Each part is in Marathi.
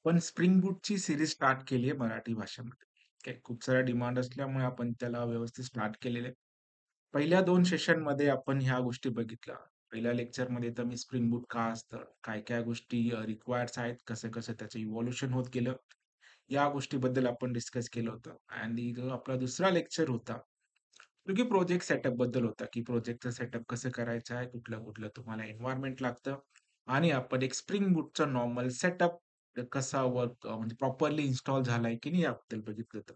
पण स्प्रिंग बूटची सीरीज स्टार्ट केली आहे मराठी भाषेमध्ये. काय खूप सारा डिमांड असल्यामुळे आपण त्याला व्यवस्थित स्टार्ट केलेलं आहे. पहिल्या 2 सेशनमध्ये आपण ह्या गोष्टी बघितल्या. पहिल्या लेक्चरमध्ये तर मी स्प्रिंग बूट का असतं, काय-काय गोष्टी रिक्वायर्ड्स आहेत, कसं-कसं त्याचं इव्होल्यूशन होत गेलं, या गोष्टीबद्दल आपण डिस्कस केलं होतं. आणि जो आपला दुसरा लेक्चर होता, तो की प्रोजेक्ट सेटअप बद्दल होता, की प्रोजेक्टचं सेटअप कसं करायचं आहे, कुठलं-कुठलं तुम्हाला एन्व्हायर्नमेंट लागतं आणि आपण एक स्प्रिंग बूटचा नॉर्मल सेटअप कसा वर्क म्हणजे प्रॉपरली इन्स्टॉल झालाय की नाही याबद्दल बघितलं होतं.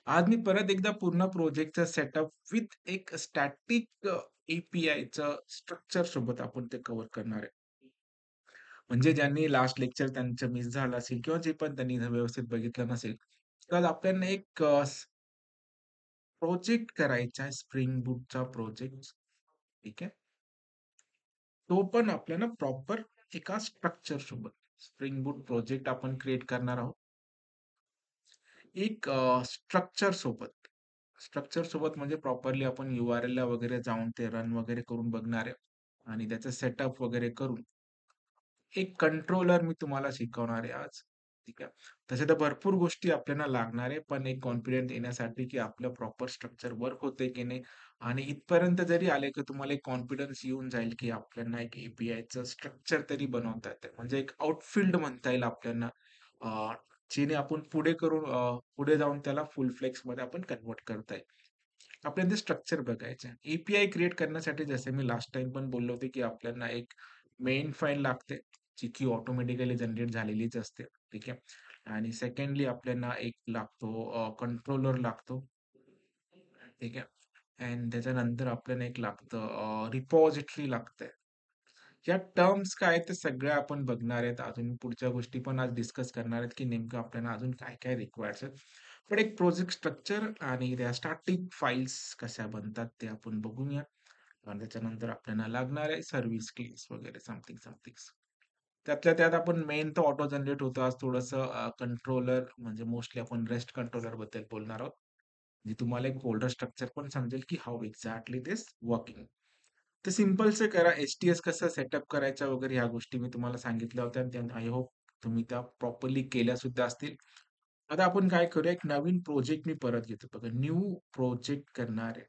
आज मी परत एकदा पूर्ण प्रोजेक्टचा सेटअप विथ एक स्टॅटिक एपीआयचं स्ट्रक्चर सोबत आपण ते कव्हर करणार आहे. म्हणजे ज्यांनी लास्ट लेक्चर त्यांचं मिस झालं असेल किंवा जे पण त्यांनी जर व्यवस्थित बघितलं नसेल, तर आपल्याला एक प्रोजेक्ट करायचा आहे स्प्रिंग बूटचा प्रोजेक्ट. ठीक आहे. तो पण आपल्याला प्रॉपर एका स्ट्रक्चर सोबत स्प्रिंग बूट प्रोजेक्ट आपण क्रिएट करणार आहोत. एक स्ट्रक्चर सोबत. स्ट्रक्चर सोबत म्हणजे प्रॉपरली आपण URLला वगैरे जाऊन ते रन वगैरे करून बघणार आहे आणि त्याचं सेटअप वगैरे करून एक कंट्रोलर मी तुम्हाला शिकवणार आहे आज. ठीक आहे. तशा तर भरपूर गोष्टी आपल्याला लागणार आहे, पण एक कॉन्फिडन्स येण्यासाठी, की आपलं प्रॉपर स्ट्रक्चर वर्क होतंय की नाही आणि इथपर्यंत जरी आले, की तुम्हाला एक कॉन्फिडन्स येऊन जाईल, की आपल्याला एक एपीआयचं स्ट्रक्चर तरी बनवता येतंय. म्हणजे एक आउटफिल्ड म्हणता येईल आपल्याला. जेणे आपण पुढे जाऊन त्याला फुल फ्लेक्समध्ये आपण कन्व्हर्ट करता येईल. आपल्याला ते स्ट्रक्चर बघायचं आहे. एपीआय क्रिएट करण्यासाठी जसे मी लास्ट टाईम पण बोललो होते, की आपल्याला एक मेन फाईल लागते, जी की ऑटोमॅटिकली जनरेट झालेलीच असते. ठीक आहे. आणि सेकंडली आपल्याला एक लागतो कंट्रोलर लागतो. ठीक आहे. अँड त्याच्यानंतर आपल्याला एक लागतं रिपॉझिटरी लागते. या टर्म्स काय आहेत ते सगळ्या आपण बघणार आहेत. अजून पुढच्या गोष्टी पण आज डिस्कस करणार आहेत, की नेमकं आपल्याला अजून काय-काय रिक्वायर्स आहेत. पण एक प्रोजेक्ट स्ट्रक्चर आणि त्या स्टॅटिक फाइल्स कशा बनतात ते आपण बघूया. आणि त्याच्यानंतर आपल्याला लागणार आहे सर्व्हिस केस वगैरे समथिंग, समथिंग. त्यातल्या त्यात आपण मेन तर ऑटो जनरेट होतो. आज थोडंसं कंट्रोलर म्हणजे मोस्टली आपण रेस्ट कंट्रोलर बद्दल बोलणार आहोत. म्हणजे तुम्हाला एक फोल्डर स्ट्रक्चर पण समजेल, की हाऊ एक्झॅक्टली दिस वर्किंग. तर सिंपलचं करा. एच-टी-एस कसं सेटअप करायचा वगैरे ह्या गोष्टी मी तुम्हाला सांगितल्या होत्या आणि आय होप तुम्ही त्या प्रॉपरली केल्या सुद्धा असतील. आता आपण काय करूया, एक नवीन प्रोजेक्ट मी परत घेतो. बघा न्यू प्रोजेक्ट करणार आहे.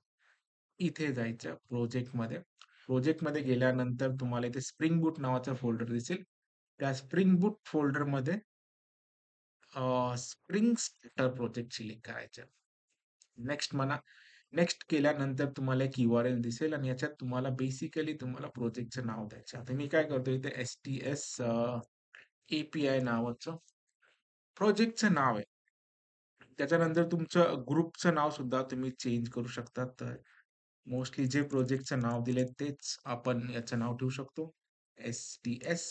इथे जायचं प्रोजेक्टमध्ये. प्रोजेक्टमध्ये गेल्यानंतर तुम्हाला इथे स्प्रिंग बूट नावाचा फोल्डर दिसेल. त्या स्प्रिंग बूट फोल्डरमध्ये स्प्रिंग स्टार्टर प्रोजेक्ट सिलेक्ट करायचं. नेक्स्ट म्हणा. नेक्स्ट केल्यानंतर तुम्हाला एक URL दिसेल आणि याच्यात तुम्हाला बेसिकली तुम्हाला प्रोजेक्टचं नाव द्यायचं. आता मी काय करतो इथे एस-टी-एस API नावाचं प्रोजेक्टचं नाव आहे. त्याच्यानंतर तुमचं ग्रुपचं नाव सुद्धा तुम्ही चेंज करू शकता. तर मोस्टली जे प्रोजेक्टचं नाव दिलंय तेच आपण याचं नाव ठेवू शकतो. एस-टी-एस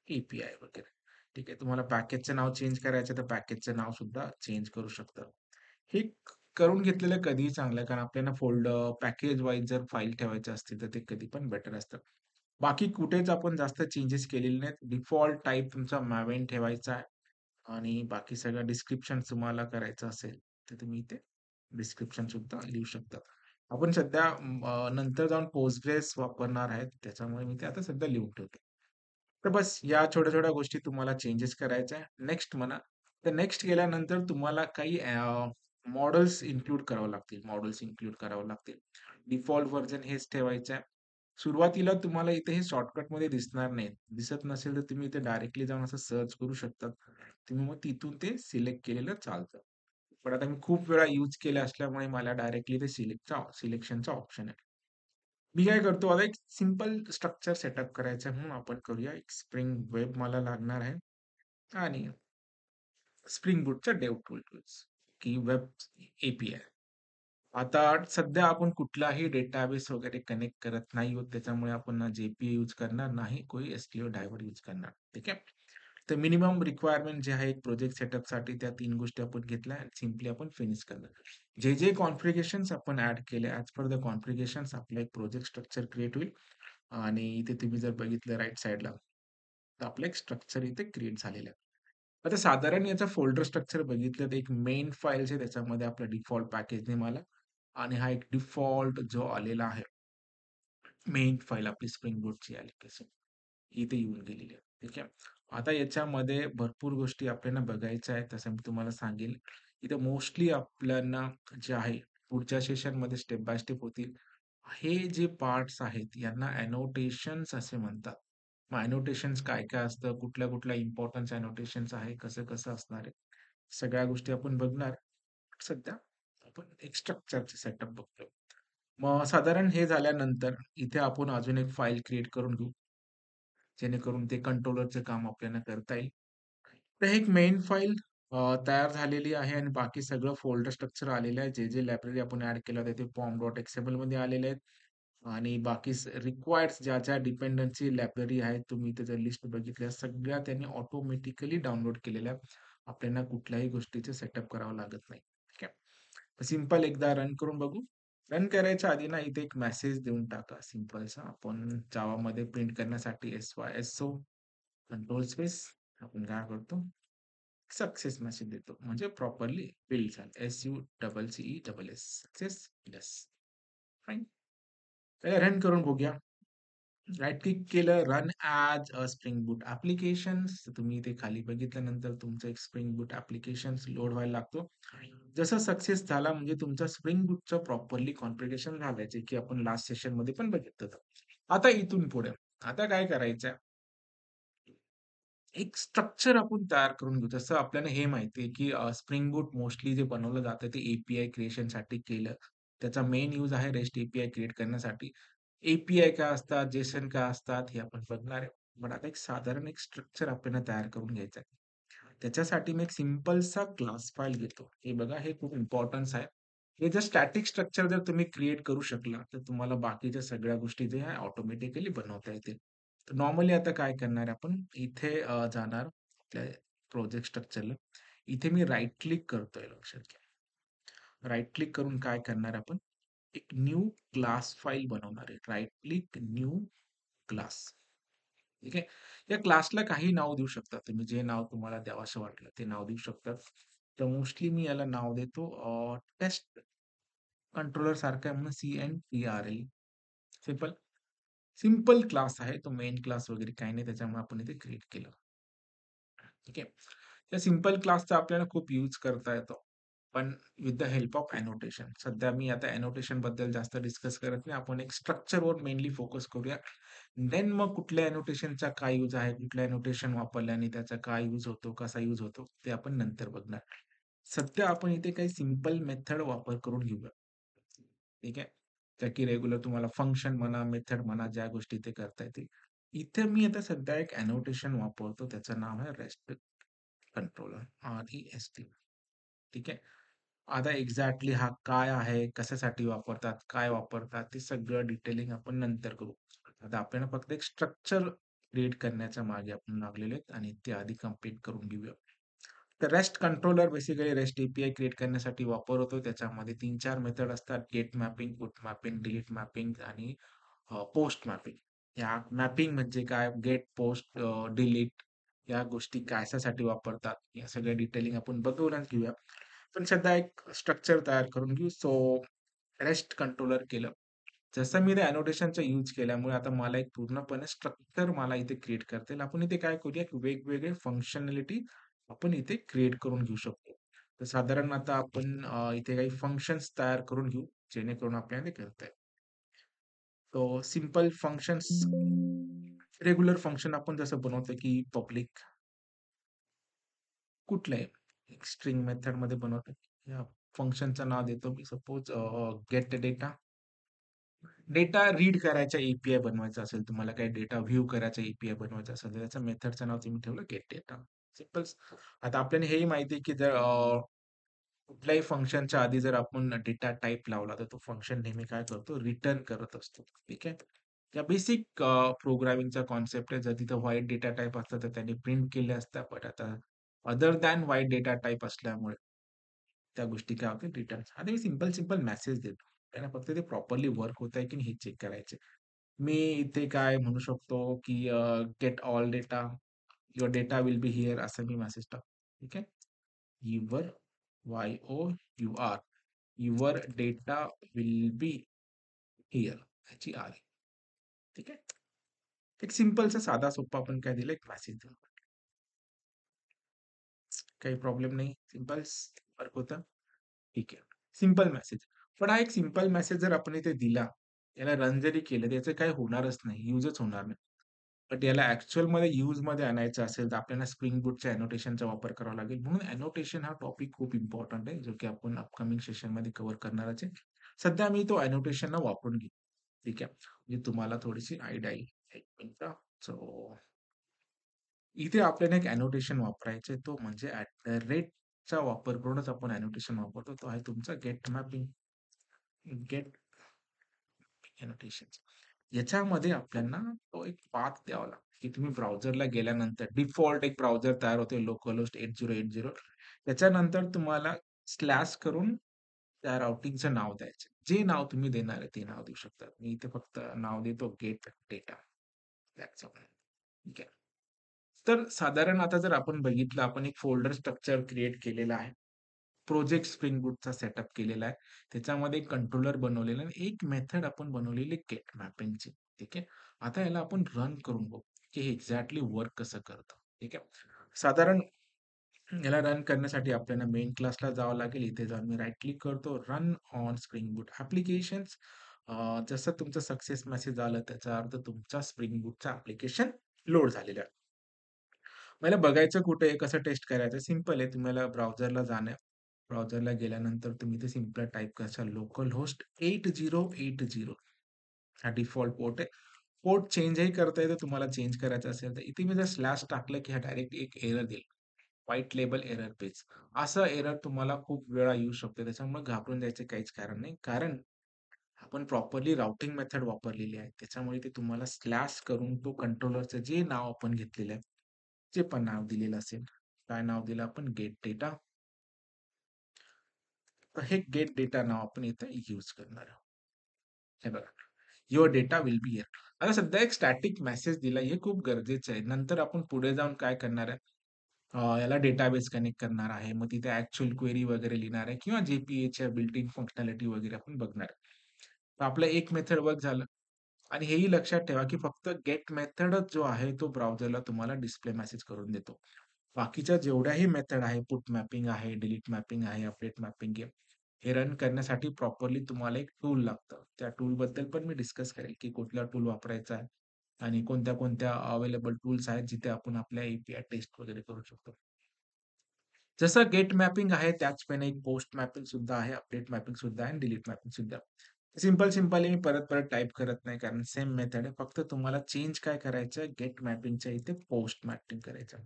API वगैरे. ठीक आहे. तुम्हाला पॅकेजचं नाव चेंज करायचं तर पॅकेजचं नाव सुद्धा चेंज करू शकता. हे करून घेतलेलं कधीही चांगलं आहे, कारण आपल्याला फोल्डर, पॅकेज वाईज जर फाईल ठेवायच्या असतील, तर ते कधी पण बेटर असतं. बाकी कुठेच आपण जास्त चेंजेस केलेले नाहीत. डिफॉल्ट टाइप तुमचा Maven ठेवायचा आहे आणि बाकी सगळं डिस्क्रिप्शन तुम्हाला करायचं असेल, तर तुम्ही इथे डिस्क्रिप्शन सुद्धा लिहू शकता. आपण सध्या नंतर जाऊन Postgres वापरणार आहेत, त्याच्यामुळे मी ते आता सध्या लिहून ठेवतो. तर बस या छोट्या-छोट्या गोष्टी तुम्हाला चेंजेस करायच्या आहे. नेक्स्ट म्हणा. तर नेक्स्ट केल्यानंतर तुम्हाला काही मॉडेल्स इन्क्लूड करावं लागतील. मॉडेल्स इन्क्लूड करावं लागतील. डिफॉल्ट व्हर्जन हेच ठेवायचं आहे. सुरुवातीला तुम्हाला इथे हे शॉर्टकटमध्ये दिसणार नाहीत. दिसत नसेल तर तुम्ही इथे डायरेक्टली जाऊन असं सर्च करू शकता. तुम्ही मग तिथून ते सिलेक्ट केलेलं चालतं. पण आता मी खूप वेळा यूज केले असल्यामुळे मला डायरेक्टली ते सिलेक्शनचा ऑप्शन आहे. मी काय करतो आता एक सिंपल स्ट्रक्चर सेटअप करायचं आहे म्हणून आपण करूया. एक स्प्रिंग वेब मला लागणार आहे आणि स्प्रिंग बूटचा डेव्ह टूल्स की वेब API. आता सध्या आपण कुठलाही डेटाबेस वगैरे कनेक्ट करत नाही आहोत. त्याच्यामुळे आपण ना JPA यूज करणार, नाही कोई SQL ड्रायव्हर यूज करणार. ठीक आहे. तर मिनिमम रिक्वायरमेंट जे आहे एक प्रोजेक्ट सेटअपसाठी त्या 3 गोष्टी आपण घेतल्या आणि सिम्पली आपण फिनिश करणार. जे कॉन्फिगरेशन्स आपण ॲड केले ॲज पर द कॉन्फिगरेशन्स आपला एक प्रोजेक्ट स्ट्रक्चर क्रिएट होईल आणि इथे तुम्ही जर बघितलं राइट साइडला, तर आपलं एक स्ट्रक्चर इथे क्रिएट झालेलं आहे. आता साधारण याचा फोल्डर स्ट्रक्चर बघितलं तर एक मेन फाइल्स आहे त्याच्यामध्ये आपलं डिफॉल्ट पॅकेज नेम आला आणि हा एक डिफॉल्ट जो आलेला आहे, मेन फाईल आपली स्प्रिंग बूटची ॲप्लिकेशन इथे येऊन गेलेली आहे. ठीक आहे. आता याच्यामध्ये भरपूर गोष्टी आपल्याला बघायच्या आहेत, तसं मी तुम्हाला सांगेल. इथं मोस्टली आपल्याला जे आहे पुढच्या सेशनमध्ये स्टेप बाय स्टेप होतील. हे जे पार्ट्स आहेत यांना एनोटेशन्स असे म्हणतात. मग एनोटेशन्स काय-काय असतं, कुठल्या-कुठल्या इम्पोर्टन्स एनोटेशन्स आहे, कसं-कसं असणार आहे, सगळ्या गोष्टी आपण बघणार. सध्या आपण एक स्ट्रक्चरचे सेटअप बघतोय. मग साधारण हे झाल्यानंतर इथे आपण अजून एक फाईल क्रिएट करून घेऊ, जेणेकरून ते कंट्रोलरचं काम आपल्याला करता येईल. तर एक मेन फाईल तयार झालेली आहे आणि बाकी सगळं फोल्डर स्ट्रक्चर आलेलं आहे. जे लायब्ररी आपण ॲड केलं होतं ते pom.xml मध्ये आलेले आहेत. आणि बाकी रिक्वायर्ड ज्या डिपेंडन्सी लायब्ररी आहेत, तुम्ही इथे जर लिस्ट बघितल्या सगळ्या त्यांनी ऑटोमॅटिकली डाउनलोड केलेल्या आहेत. आपल्याला कुठल्याही गोष्टीचे सेटअप करावं लागत नाही. ठीक आहे. सिंपल एकदा रन करून बघू. रन करायच्या आधी ना इथे एक मेसेज देऊन टाका सिंपलसा. आपण जावामध्ये प्रिंट करण्यासाठी SYSO कंट्रोल स्पेस आपण काय करतो सक्सेस मेसेज देतो. म्हणजे प्रॉपरली बिल्ड झालं. SUCCESS success yes. Fine. Run करून बघूया. राइट क्लिक केलं, run as a spring boot applications. तुम्ही इथे खाली बघितल्यानंतर तुमचं एक स्प्रिंग बूट ॲप्लिकेशन्स लोड व्हायला लागतो. जसं सक्सेस झाला म्हणजे तुमचा स्प्रिंग बूटचं प्रॉपरली कॉन्फिगरेशन झालंय, जे की आपण लास्ट सेशनमध्ये पण बघितलं होतं. आता इथून पुढे आता काय करायचंय? एक स्ट्रक्चर आपण तयार करून घेऊ. जसं आपल्याला हे माहिती आहे, की स्प्रिंग बूट मोस्टली जे बनवलं जातं ते ए क्रिएशनसाठी केलं. त्याचा मेन यूज आहे रेस्ट ए क्रिएट करण्यासाठी. ए काय असतात, जेसन काय असतात हे आपण बघणार आहे. पण आता एक साधारण एक स्ट्रक्चर आपल्याला तयार करून घ्यायचं आहे. त्याच्यासाठी मी एक सिंपलसा क्लास फाइल घेतो. हे बघा हे खूप इम्पोर्टन्स आहे. हे जर स्टॅटिक स्ट्रक्चर जर तुम्ही क्रिएट करू शकला, तर तुम्हाला बाकीच्या सगळ्या गोष्टी जे आहे ऑटोमॅटिकली बनवता येतील. तर नॉर्मली आता काय करणार आहे आपण इथे जाणार आपल्या प्रोजेक्ट स्ट्रक्चरला. इथे मी राइट क्लिक करतोय लक्षात घ्या. राइट क्लिक करून काय करणार आपण एक न्यू क्लास फाइल बनवणार आहे. Right click new class. ठीक आहे. या क्लासला काही नाव देऊ शकता तुम्ही. जे नाव तुम्हाला द्यावंसं वाटलं ते नाव देऊ शकतात. तर मोस्टली मी याला नाव देतो टेस्ट कंट्रोलर सारखं आहे म्हणून CNTRL. सिंपल. सिंपल क्लास आहे. तो मेन क्लास वगैरे काही नाही. त्याच्यामुळे आपण इथे क्रिएट केलं. ठीक आहे. या सिंपल क्लासचा आपल्याला खूप यूज करता येतो. पण with the help of annotation. सध्या मी आता एनोटेशन बद्दल जास्त डिस्कस करत नाही. आपण एक स्ट्रक्चरवर मेनली फोकस करूया. देन मग कुठल्या एनोटेशनचा काय यूज आहे, कुठल्या एनोटेशन वापरल्याने त्याचा काय यूज होतो, कसा यूज होतो, ते आपण नंतर बघणार. सध्या आपण इथे काही सिंपल मेथड वापर करून घेऊया. ठीक आहे. त्या की रेग्युलर तुम्हाला फंक्शन म्हणा, मेथड म्हणा, ज्या गोष्टी इथे करता येतील. इथे मी आता सध्या एक एनोटेशन वापरतो. त्याचं नाव आहे रेस्ट कंट्रोलर, REST. ठीक आहे. आता एक्झॅक्टली हा काय आहे, कशासाठी वापरतात, काय वापरतात, ते सगळं डिटेलिंग आपण नंतर करू. आता आपल्याला फक्त एक स्ट्रक्चर क्रिएट करण्याच्या मागे आपण लागलेलो आहेत आणि ते आधी कंप्लीट करून घेऊया. तर rest controller basically rest API create करण्यासाठी वापर होतो. त्याच्यामध्ये 3-4 मेथड असतात. Get mapping, put mapping, delete mapping आणि पोस्ट मॅपिंग. या मॅपिंग म्हणजे काय? गेट, पोस्ट, डिलीट या गोष्टी कशासाठी वापरतात? या सगळ्या डिटेलिंग आपण बघूनच घेऊया. पण सध्या एक स्ट्रक्चर तयार करून घेऊ. सो रेस्ट कंट्रोलर केलं. जसं मी ते एनोटेशनचा यूज केल्यामुळे आता मला एक पूर्णपणे स्ट्रक्चर मला इथे क्रिएट करता येईल. आपण इथे काय करूया, की वेगवेगळे फंक्शनॅलिटी आपण इथे क्रिएट करून घेऊ शकतो. तर साधारण आता आपण इथे काही फंक्शन्स तयार करून घेऊ, जेणेकरून आपल्याला ते करता येईल. तो सिंपल फंक्शन्स रेग्युलर फंक्शन आपण जसं बनवतो, की पब्लिक कुठलंही एक स्ट्रिंग मेथडमध्ये बनवतो. या फंक्शनचं नाव देतो मी suppose get data. Data read करायचा ए बनवायचा असेल, तुम्हाला काही डेटा व्ह्यू करायचा ए बनवायचा असेल, तर त्याच्या मेथडचं नाव तुम्ही ठेवलं गेट डेटा. सिंपल. आता आपल्याला हेही माहिती आहे, की जर कुठल्याही फंक्शनच्या आधी जर आपण डेटा टाइप लावला, तर तो फंक्शन नेहमी काय करतो, रिटर्न करत असतो. ठीक आहे. या बेसिक प्रोग्रामिंगचा कॉन्सेप्ट आहे. जर तिथं व्हाईट डेटा टाइप असतं, तर त्यांनी प्रिंट केले असतात. बट आता other than white data type असल्यामुळे त्या गोष्टी काय होतील रिटर्न. आता मी सिंपल मेसेज देतो. त्यांना फक्त ते प्रॉपरली वर्क होतंय की नाही हे चेक करायचे. मी इथे काय म्हणू शकतो, की get all data, your data will be here असं मी मेसेज टाकतो. ठीक आहे. Your YOUR your data will be here ह्याची आर. ठीक आहे. एक सिंपलचा साधा सोप्पा आपण काय दिलं एक मेसेज दिला. काही प्रॉब्लेम नाही. सिंपल वर्क होतं. ठीक आहे. Simple message. पण हा एक सिंपल मेसेज जर आपण इथे दिला, याला रन जरी केलं, तर याचं काही होणारच नाही. युजच होणार नाही. बट याला ॲक्चुअलमध्ये युजमध्ये आणायचं असेल, तर आपल्याला स्प्रिंग बूटच्या एनोटेशनचा वापर करावा लागेल. म्हणून एनोटेशन हा टॉपिक खूप इम्पोर्टंट आहे, जो की आपण अपकमिंग सेशनमध्ये कव्हर करणारच आहे. सध्या मी तो एनोटेशनला वापरून घेईन. ठीक आहे. म्हणजे तुम्हाला थोडीशी आयडिया येईल. 1 मिनिटं. सो इथे आपल्याला एक एनोटेशन वापरायचं आहे. तो म्हणजे ॲट द रेटचा वापर करूनच आपण एनोटेशन वापरतो. तो आहे तुमचा गेट मॅपिंग. Gate annotations. याच्यामध्ये आपल्याला तो एक पाथ द्यावा लागतो, की तुम्ही ब्राउझरला गेल्यानंतर डिफॉल्ट एक ब्राउझर तयार होते लोकलहोस्ट 8080. त्याच्यानंतर तुम्हाला स्लॅश करून त्या राउटिंगचं नाव द्यायचं. जे नाव तुम्ही देणार आहे ते नाव देऊ शकता. मी इथे फक्त नाव देतो गेट डेटा. That's all. ठीक आहे. तर साधारण आता जर आपण बघितलं, आपण एक फोल्डर स्ट्रक्चर क्रिएट केलेला आहे. प्रोजेक्ट स्प्रिंग बूटचा सेटअप केलेला आहे. त्याच्यामध्ये एक कंट्रोलर बनवलेला आहे. एक मेथड आपण बनवलेली गेट मॅपिंगची. ठीक आहे. आता याला आपण रन करून बघू, की हे एक्झॅक्टली वर्क कसं करतं. ठीक आहे. साधारण याला रन करण्यासाठी आपल्याला मेन क्लासला जावं लागेल. इथे जाऊन मी राइट क्लिक करतो. Run on spring boot applications. जसं तुमचं सक्सेस मेसेज आलं, त्याचा अर्थ तुमचा स्प्रिंग बूटचं ॲप्लिकेशन लोड झालेलं आहे. मला बघायचं कुठे आहे, कसं टेस्ट करायचं? सिंपल आहे. तुम्हाला ब्राउझरला जाणं. ब्राउझरला गेल्यानंतर तुम्ही ते सिंपल टाइप कराल लोकल होस्ट 8080. हा डिफॉल्ट पोर्ट आहे. पोर्ट चेंजही करता येतं तुम्हाला चेंज करायचं असेल तर. इथे मी जर स्लॅश टाकलं, की हा डायरेक्ट एक एरर देईल. White label error page. असं एरर तुम्हाला खूप वेळा येऊ शकतो. त्याच्यामुळे घाबरून जायचं काहीच कारण नाही. कारण आपण प्रॉपरली राउटिंग मेथड वापरलेली आहे. त्याच्यामुळे ते तुम्हाला स्लॅश करून तो कंट्रोलरचं जे नाव आपण घेतलेलं आहे, जे पण नाव दिलेलं असेल. काय नाव दिलं आपण? Gate data. तर हे गेट डेटा नाव आपण इथं यूज करणार आहोत. हे बघा. Your data will be here. आता सध्या एक स्टॅटिक मेसेज दिला हे खूप गरजेचं आहे. नंतर आपण पुढे जाऊन काय करणार आहे? याला डेटाबेस कनेक्ट करणार आहे. मग तिथे ॲक्चुअल क्वेरी वगैरे लिहिणार आहे किंवा जे-पी-एच्या बिल्ट इन फंक्शनॅलिटी वगैरे आपण बघणार आहे. तर आपलं एक मेथड वर्क झालं. आणि हेही लक्षात ठेवा, की फक्त गेट मेथडच जो आहे तो ब्राउझरला तुम्हाला डिस्प्ले मेसेज करून देतो. बाकीच्या जेवढ्याही मेथड आहे, पुट मॅपिंग आहे, डिलीट मॅपिंग आहे, अपडेट मॅपिंग आहे. हे रन करण्यासाठी प्रॉपरली तुम्हाला एक टूल लागतं. त्या टूलबद्दल पण मी डिस्कस करेल, की कुठला टूल वापरायचा आहे आणि कोणत्या-कोणत्या अवेलेबल टूल्स आहेत, जिथे आपण आपल्या ए टेस्ट वगैरे करू शकतो. जसं गेट मॅपिंग आहे त्याचप्रमाणे एक पोस्ट मॅपिंग सुद्धा आहे, अपडेट मॅपिंग सुद्धा आहे आणि डिलीट मॅपिंग सुद्धा. सिंपल मी परत-परत टाइप करत नाही कारण सेम मेथड आहे. फक्त तुम्हाला चेंज काय करायचं गेट मॅपिंगच्या इथे पोस्ट मॅपिंग करायचं.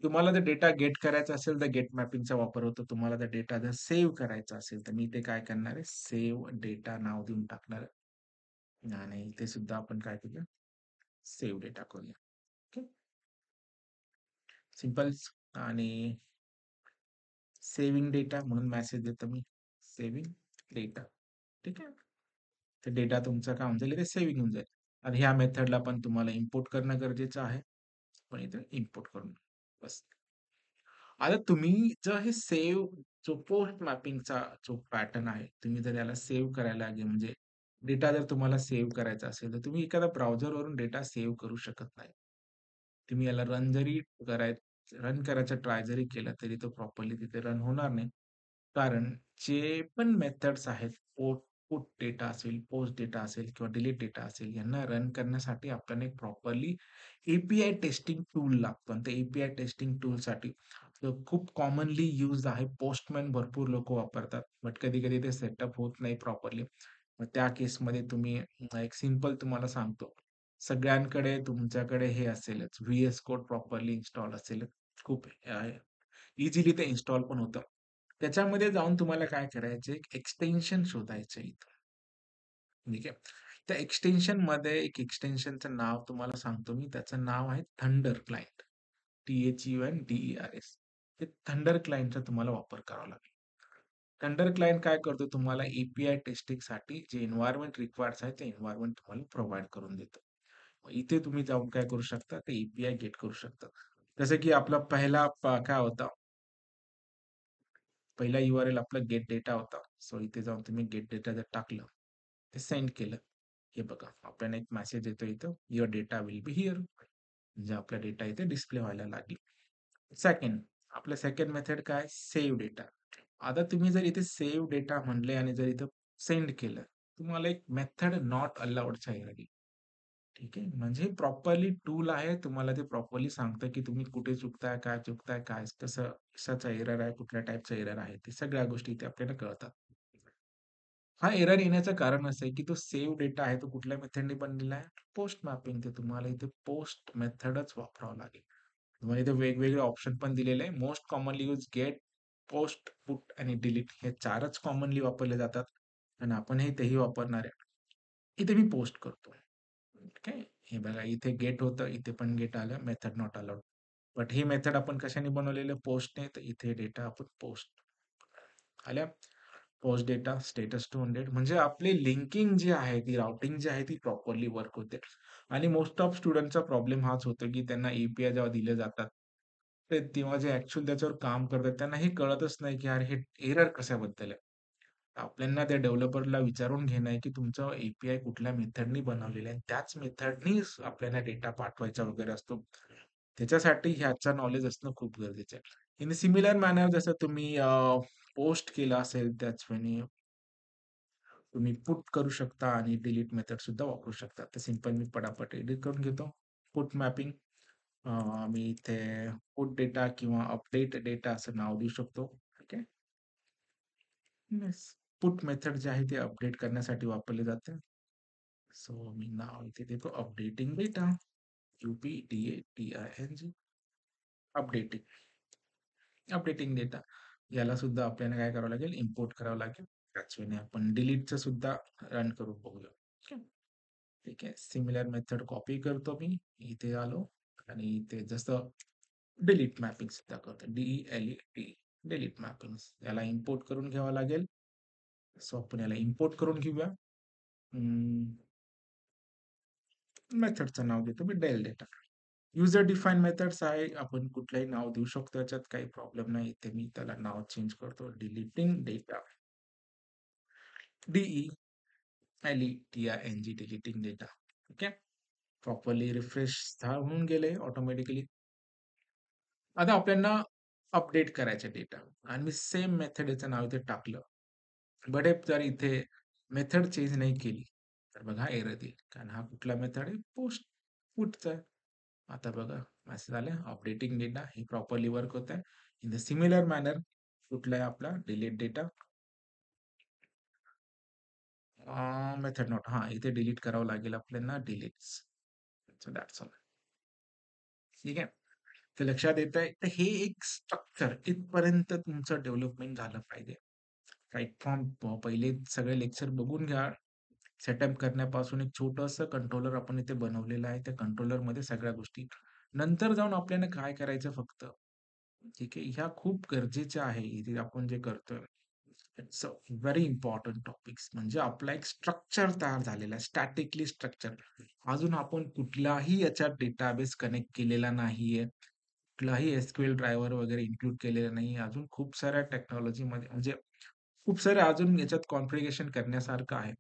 तुम्हाला जर डेटा गेट करायचा असेल तर गेट मॅपिंगचा वापर होतो. तुम्हाला जर डेटा जर सेव्ह करायचा असेल तर मी इथे काय करणार आहे सेव्ह डेटा नाव देऊन टाकणार आहे. आणि इथे सुद्धा आपण काय करूया सेव्ह डेटा करूया. ओके. सिंपल आणि सेव्हिंग डेटा म्हणून मेसेज देतो मी. Saving data. ठीक आहे. तर डेटा तुमचा काय होऊन जाईल ते सेव्हिंग होऊन जाईल. आणि ह्या मेथडला पण तुम्हाला इम्पोर्ट करणं गरजेचं आहे. पण इथे इम्पोर्ट करून बस. आता तुम्ही जर हे सेव्ह जो पोस्ट मॅपिंगचा जो पॅटर्न आहे, तुम्ही जर याला सेव्ह करायला म्हणजे डेटा जर तुम्हाला सेव्ह करायचा असेल, तर तुम्ही एखाद्या ब्राउझरवरून डेटा सेव्ह करू शकत नाही. तुम्ही याला रन करायचा ट्राय जरी केला, तरी तो प्रॉपरली तिथे रन होणार नाही. कारण जे पण मेथड्स आहेत, पुट डेटा असेल, पोस्ट डेटा असेल किंवा डिलीट डेटा असेल, यांना रन करण्यासाठी आपल्याला एक प्रॉपरली ए टेस्टिंग टूल लागतो आणि ते ए टेस्टिंग टूलसाठी खूप कॉमनली यूज्ड आहे. पोस्टमॅन भरपूर लोकं वापरतात. बट कधी-कधी ते सेटअप होत नाही प्रॉपरली. मग त्या केसमध्ये तुम्ही एक सिंपल तुम्हाला सांगतो. सगळ्यांकडे तुमच्याकडे हे असेलच, व्ही-एस कोड प्रॉपरली इन्स्टॉल असेल. खूप इझिली ते इन्स्टॉल पण होतं. त्याच्यामध्ये जाऊन तुम्हाला काय करायचं एक एक्सटेन्शन शोधायचं इथं. ठीक आहे. त्या एक्सटेन्शनमध्ये एक एक्सटेन्शनचं नाव तुम्हाला सांगतो मी. त्याचं नाव आहे थंडर क्लायंट. THUNDERS. ते थंडर क्लायंटचा तुम्हाला वापर करावा लागेल. थंडर क्लायंट काय करतो तुम्हाला ए टेस्टिंगसाठी जे एन्व्हायर्नमेंट रिक्वायर्ड्स आहे, ते एन्व्हायर्नमेंट तुम्हाला प्रोव्हाईड करून देतं. मग इथे तुम्ही जाऊन काय करू शकता, ते ए गेट करू शकता. जसं की आपला पहिला काय होता, पहिला URL आपला गेट डेटा होता. सो इथे जाऊन तुम्ही गेट डेटा जर टाकलं, ते सेंड केलं. हे बघा, आपल्याला एक मेसेज येतो इथं, your data will be here. म्हणजे आपला डेटा इथे डिस्प्ले व्हायला लागेल. सेकंड, आपलं सेकंड मेथड काय? Save data. आता तुम्ही जर इथे सेव्ह डेटा म्हणले आणि जर इथं सेंड केलं, तुम्हाला एक मेथड नॉट अलाउडचा एरर येईल. ठीक आहे. म्हणजे प्रॉपरली टूल आहे. तुम्हाला ते प्रॉपरली सांगतं, की तुम्ही कुठे चुकताय, काय चुकताय, काय कसं कशाचा एरर आहे, कुठल्या टाइपचा एरर आहे. ते सगळ्या गोष्टी इथे आपल्याला कळतात. हा एरर येण्याचं कारण असं आहे, की तो सेव्ह डेटा आहे, तो कुठल्या मेथडने बनलेला आहे? Post mapping. ते तुम्हाला इथे पोस्ट मेथडच वापरावं लागेल. तुम्हाला इथे वेगवेगळे ऑप्शन पण दिलेले आहे. Most commonly use get, post, put आणि डिलीट हे 4च कॉमनली वापरले जातात आणि आपण हे तेही वापरणार आहे. इथे मी पोस्ट करतो. ठीक आहे. हे बघा इथे गेट होतं, इथे पण गेट आलं, method not allowed. But he method आपण कशाने बनवलेलं? पोस्टने. तर इथे डेटा आपण पोस्ट आल्या. पोस्ट डेटा स्टेटस टू 100 म्हणजे आपली लिंकिंग जी आहे, ती राउटिंग जी आहे, ती प्रॉपरली वर्क होते. आणि मोस्ट ऑफ स्टुडंटचा प्रॉब्लेम हाच होतो, की त्यांना ए जेव्हा दिले जातात, ते तेव्हा जे ॲक्चुअल त्याच्यावर काम करतात, त्यांना हे कळतच नाही, की अरे हे एरर कशाबद्दल आहे. आपल्याला त्या डेव्हलपरला विचारून घेणं आहे, की तुमचं ए कुठल्या मेथडनी बनवलेलं आहे. त्याच मेथडनी आपल्याला डेटा पाठवायचा वगैरे असतो. त्याच्यासाठी ह्याचं नॉलेज असणं खूप गरजेचं आहे. इन सिमिलर मॅनर जसं तुम्ही पोस्ट केलं असेल त्याच वेळी तुम्ही पुट करू शकता आणि डिलीट मेथड सुद्धा वापरू शकता. तर सिंपल मी पटापट एडिट करून घेतो. पुट मॅपिंग मी इथे पुट डेटा किंवा अपडेट डेटा असं नाव देऊ शकतो. ठीक आहे. येस. पुट मेथड जे आहे ते अपडेट करण्यासाठी वापरले जाते. सो मी नाव इथे देतो updating data. UPDATING updating. Updating data. याला सुद्धा आपल्याला काय करावं लागेल? इम्पोर्ट करावं लागेल. त्याच वेळी आपण डिलीटचं सुद्धा रन करून बघूया. ठीक आहे. ठीक आहे. सिमिलर मेथड कॉपी करतो मी. इथे आलो आणि इथे जसं डिलीट मॅपिंग सुद्धा करतो. DELET डिलीट मॅपिंग याला इम्पोर्ट करून घ्यावं लागेल. सो आपण याला इम्पोर्ट करून घेऊया. मेथडचं नाव देतो मी del data. User define methods आहे. आपण कुठलंही नाव देऊ शकतो. याच्यात काही प्रॉब्लेम नाही. इथे मी त्याला नाव चेंज करतो. Deleting data. DELETING deleting data. Okay. Properly refresh होऊन गेले ऑटोमॅटिकली. आता आपल्याला अपडेट करायचे डेटा आणि मी सेम मेथड याचं नाव इथे टाकलं. बट जर इथे मेथड चेंज नाही केली, तर बघा एरर देईल. कारण हा कुठला मेथड आहे? पोस्ट पुटचा आहे. आता बघा मेसेज आला अपडेटिंग डेटा हे प्रॉपरली वर्क होत आहे. इन द सिमिलर मॅनर कुठला आहे आपला डिलीट डेटा मेथड नॉट हा इथे डिलीट करावं लागेल आपल्याला डिलीट. So that's all. ठीक आहे. तर लक्षात येत आहे तर हे एक स्ट्रक्चर इथपर्यंत तुमचं डेव्हलपमेंट झालं पाहिजे. राईट फ्रॉम पहिले सगळे लेक्चर बघून घ्या. सेटअप करण्यापासून एक छोटंसं कंट्रोलर आपण इथे बनवलेलं आहे. त्या कंट्रोलरमध्ये सगळ्या गोष्टी. नंतर जाऊन आपल्याला काय करायचं फक्त, ठीक आहे. ह्या खूप गरजेच्या आहे. इथे आपण जे करतोय. It's a very important topics म्हणजे आपला एक स्ट्रक्चर तयार झालेला आहे. Statically structure. अजून आपण कुठलाही याच्यात डेटाबेस कनेक्ट केलेला नाहीये. कुठलाही एस-क्यू-एल ड्रायव्हर वगैरे इन्क्लूड केलेला नाही. अजून खूप साऱ्या टेक्नॉलॉजीमध्ये म्हणजे खूप सारे अजून याच्यात कॉन्फिगरेशन करण्यासारखं आहे.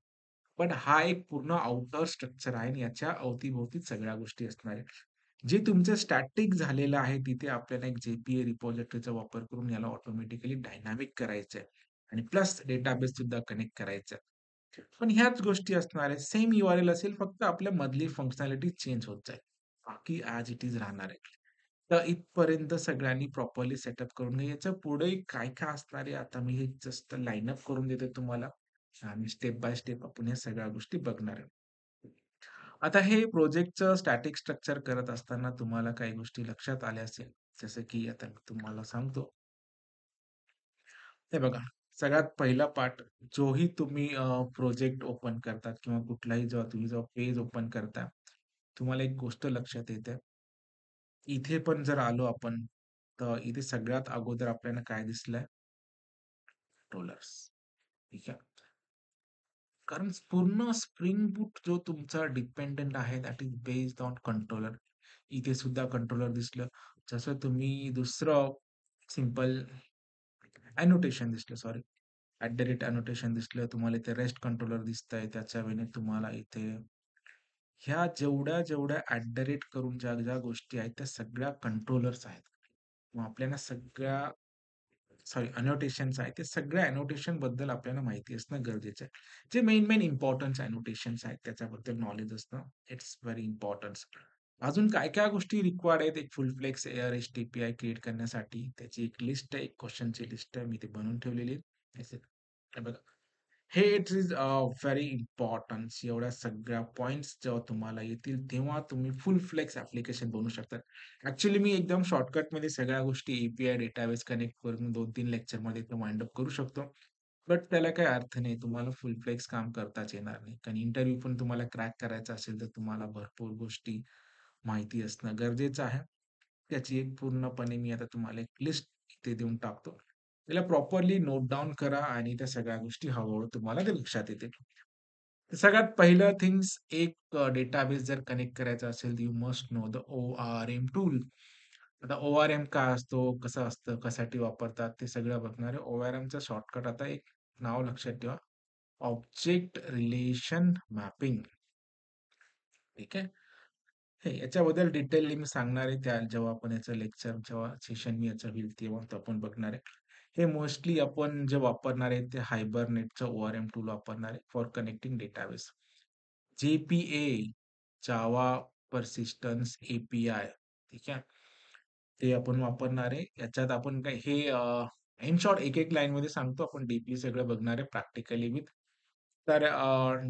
पण हा एक पूर्ण आउटर स्ट्रक्चर आहे आणि याच्या अवती-भोवतीच सगळ्या गोष्टी असणार आहेत. जे तुमचं स्टॅटिक झालेलं आहे, तिथे आपल्याला एक रिपॉझिटरीचा वापर करून याला ऑटोमॅटिकली डायनॅमिक करायचं आहे आणि प्लस डेटाबेस सुद्धा कनेक्ट करायचा आहे. पण ह्याच गोष्टी असणार आहेत. सेम URL असेल, फक्त आपल्या मधली फंक्शनॅलिटी चेंज होत जाईल. बाकी ॲज इट इज राहणार आहे. तर इथपर्यंत सगळ्यांनी प्रॉपरली सेटअप करून घ्या. याच्या पुढे काय-काय असणार आहे, आता मी हे जस्ट लाईन करून देतो तुम्हाला आणि स्टेप बाय स्टेप आपण ह्या सगळ्या गोष्टी बघणार आहे. आता हे प्रोजेक्टचं स्टॅटिक स्ट्रक्चर करत असताना तुम्हाला काही गोष्टी लक्षात आल्या असेल. जसं की आता मी तुम्हाला सांगतो. हे बघा, सगळ्यात पहिला पार्ट जोही तुम्ही प्रोजेक्ट ओपन करतात किंवा कुठलाही जेव्हा पेज ओपन करता, तुम्हाला एक गोष्ट लक्षात येते. इथे पण जर आलो आपण, तर इथे सगळ्यात अगोदर आपल्याला काय दिसलंय? कंट्रोलर्स. ठीक आहे. कारण पूर्ण स्प्रिंग बूट जो तुमचा डिपेंडंट आहे, that is based on controller. इथे सुद्धा कंट्रोलर दिसलं. जसं तुम्ही दुसरं सिंपल एनोटेशन दिसलं, सॉरी. @, दिसलं. तुम्हाला इथे रेस्ट कंट्रोलर दिसतंय. त्याच्या वेळी तुम्हाला इथे ह्या जेवढ्या करून ज्या गोष्टी आहेत, त्या सगळ्या कंट्रोलर्स आहेत. मग आपल्याला सॉरी अनोटेशन्स आहेत, ते सगळ्या अनोटेशन बद्दल आपल्याला माहिती असणं गरजेचं आहे. जे मेन इम्पोर्टन्स अनोटेशन्स आहेत त्याच्याबद्दल नॉलेज असणं इट्स व्हेरी इम्पॉर्टंट. अजून काय-काय गोष्टी रिक्वायर्ड आहेत एक full flex AR H T P I create करण्यासाठी. त्याची एक लिस्ट आहे, एक क्वेशनची लिस्ट आहे. मी ती बनवून ठेवलेली आहे. हे बघा. हे इट इज व्हेरी इम्पॉर्टन्स. एवढ्या सगळ्या पॉइंट्स जेव्हा तुम्हाला येतील, तेव्हा तुम्ही फुल फ्लेक्स ॲप्लिकेशन बनवू शकता. ॲक्चुअली मी एकदम शॉर्टकटमध्ये सगळ्या गोष्टी एपीआय डेटाबेस कनेक्ट करून 2-3 लेक्चरमध्ये ते वाइंड अप करू शकतो. बट त्याला काही अर्थ नाही. तुम्हाला फुल फ्लेक्स काम करताच येणार नाही. कारण इंटरव्ह्यू पण तुम्हाला क्रॅक करायचा असेल, तर तुम्हाला भरपूर गोष्टी माहिती असणं गरजेचं आहे. त्याची एक पूर्णपणे मी आता तुम्हाला एक लिस्ट इथे देऊन टाकतो. त्याला प्रॉपरली नोट डाउन करा आणि त्या सगळ्या गोष्टी हळू तुम्हाला ते लक्षात येतील. तर सगळ्यात पहिलं थिंग्स एक डेटाबेस जर कनेक्ट करायचा असेल, you must know the ORM tool. आता ORM काय असतो, कसं असतं, कशासाठी वापरतात ते सगळं बघणार आहे. ORMचं शॉर्टकट आता एक नाव लक्षात ठेवा. Object relation mapping. ठीक आहे. हे याच्याबद्दल डिटेलली मी सांगणार आहे त्या जेव्हा आपण याचं लेक्चर जेव्हा सेशन मी याचं होईल तेव्हा तो आपण बघणार आहे. हे मोस्टली आपण जे वापरणार आहे ते हायबरनेटचं ORM टूल वापरणार आहे for connecting database. JPA Java persistence API ठीक आहे. ते आपण वापरणार आहे. याच्यात आपण काय हे इन शॉर्ट एक-एक लाईनमध्ये सांगतो. आपण डीपली सगळं बघणार आहे प्रॅक्टिकली विथ. तर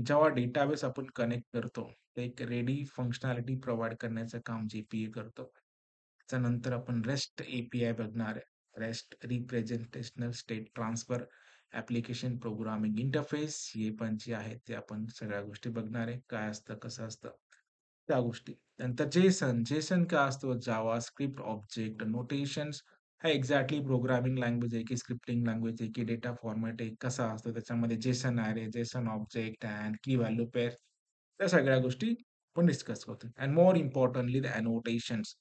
जेव्हा डेटाबेस आपण कनेक्ट करतो, ते एक रेडी फंक्शनॅलिटी प्रोव्हाईड करण्याचं काम JPA करतो. त्याच्यानंतर आपण REST API बघणार आहे. REST representational state transfer application programming interface हे पण जे आहे ते आपण सगळ्या गोष्टी बघणार आहे. काय असतं, कसं असतं, त्या गोष्टी. नंतर जेसन काय असतो? जावास्क्रिप्ट ऑब्जेक्ट नोटेशन्स हा एक्झॅक्टली प्रोग्रामिंग लँग्वेज आहे की स्क्रिप्टिंग लँग्वेज आहे की डेटा फॉर्मॅट आहे, कसा असतो त्याच्यामध्ये JSON array, JSON object and key value pair त्या सगळ्या गोष्टी आपण डिस्कस करतो. And more importantly the annotations.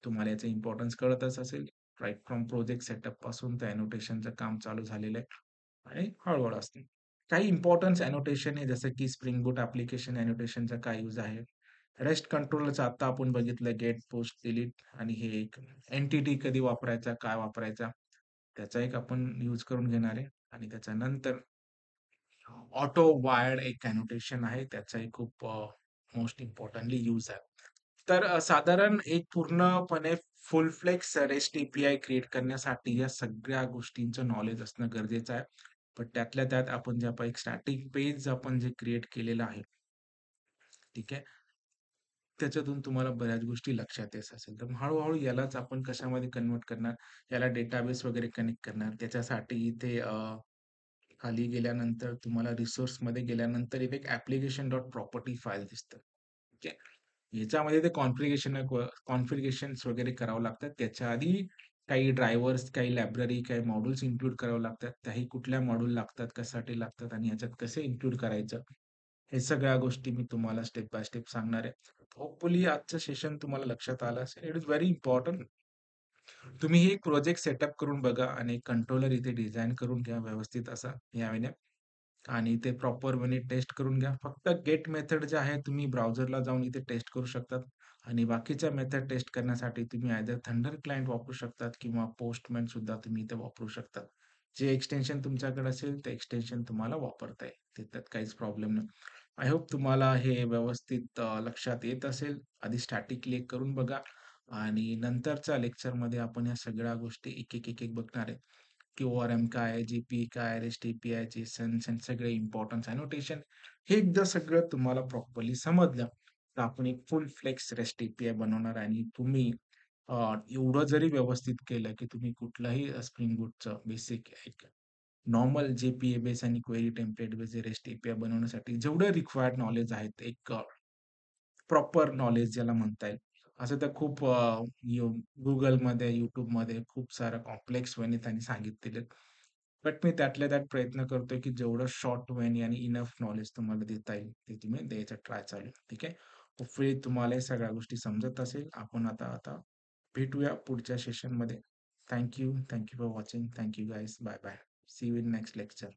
तुम्हाला याचं इम्पोर्टन्स कळतच असेल. राइट फ्रॉम प्रोजेक्ट सेटअप पासून त्या अनोटेशनचं काम चालू झालेलं आहे आणि हळू असते. काही इम्पोर्टन्स अनोटेशन आहे जसं की स्प्रिंग बूट ॲप्लिकेशन अनोटेशनचा काय यूज आहे? रेस्ट कंट्रोलरचं आता आपण बघितलं गेट, पोस्ट, डिलीट आणि हे एक एंटिटी कधी वापरायचा, काय वापरायचा, त्याचा एक आपण यूज करून घेणार आहे आणि त्याच्यानंतर ऑटो वायर्ड एक अनोटेशन आहे. त्याचाही खूप मोस्ट इम्पोर्टंटली यूज आहे. तर साधारण एक पूर्णपणे full flex rest API create करण्यासाठी या सगळ्या गोष्टींचं नॉलेज असणं गरजेचं आहे. पण त्यातल्या त्यात आपण जे आपण एक स्टॅटिक पेज आपण जे क्रिएट केलेलं आहे, ठीक आहे. त्याच्यातून तुम्हाला बऱ्याच गोष्टी लक्षात येत असेल. तर हळू-हळू यालाच आपण कशामध्ये कन्व्हर्ट करणार, याला डेटाबेस वगैरे कनेक्ट करणार. त्याच्यासाठी इथे खाली गेल्यानंतर तुम्हाला रिसोर्समध्ये गेल्यानंतर इथे एक ॲप्लिकेशन डॉट प्रॉपर्टी फाईल दिसतं. ठीक आहे. याच्यामध्ये ते कॉन्फिगरेशन्स वगैरे करावं लागतात. त्याच्या आधी काही ड्रायव्हर्स, काही लायब्ररी, काही मॉड्यूल्स इन्क्लूड करावं लागतात. त्याही कुठल्या मॉड्यूल लागतात, कशासाठी लागतात आणि ह्याच्यात कसे इन्क्लूड करायचं, हे सगळ्या गोष्टी मी तुम्हाला स्टेप बाय स्टेप सांगणार आहे. होपफुली आजचं सेशन तुम्हाला लक्षात आलं असेल. It is very important. तुम्ही हे एक प्रोजेक्ट सेटअप करून बघा आणि कंट्रोलर इथे डिझाइन करून घ्या व्यवस्थित असा यावेळी आणि ते प्रॉपर वेने टेस्ट करून घ्या. फक्त गेट मेथड जे आहे तुम्ही ब्राउझरला जाऊन इथे टेस्ट करू शकतात आणि बाकीच्या मेथड टेस्ट करण्यासाठी तुम्ही आयदर थंडर क्लायंट वापरू शकतात किंवा पोस्टमॅन सुद्धा तुम्ही इथे वापरू शकतात. जे एक्सटेन्शन तुमच्याकडे असेल ते एक्सटेन्शन तुम्हाला वापरता येईल. त्यात काहीच प्रॉब्लेम नाही. आय होप तुम्हाला हे व्यवस्थित लक्षात येत असेल. आधी स्टॅटिकली एक करून बघा आणि नंतरच्या लेक्चरमध्ये आपण या सगळ्या गोष्टी एक बघणार आहे. QRM काय, GP काय, REST API, JSONs आणि सगळे इम्पोर्टन्स अनोटेशन हे एकदा सगळं तुम्हाला प्रॉपरली समजलं, तर आपण एक फुल फ्लेक्स REST API बनवणार आणि तुम्ही एवढं जरी व्यवस्थित केलं, की तुम्ही कुठलाही स्प्रिंग बूटचं बेसिक एक नॉर्मल JPA बेस आणि query template base REST API बनवण्यासाठी जेवढं रिक्वायर्ड नॉलेज आहेत, एक प्रॉपर नॉलेज ज्याला म्हणता येईल. असं तर खूप Googleमध्ये, YouTubeमध्ये खूप सारं कॉम्प्लेक्स वेने त्यांनी सांगितलेलं. बट मी त्यातल्या त्यात प्रयत्न करतोय, की जेवढं शॉर्ट वेने आणि इनफ नॉलेज तुम्हाला देता येईल, ते तुम्ही द्यायचा ट्राय चालू आहे. ठीक आहे. होपफुली तुम्हाला या सगळ्या गोष्टी समजत असेल. आपण आता आता भेटूया पुढच्या सेशनमध्ये. Thank you. For watching. Thank you guys. Bye bye. See you in next lecture.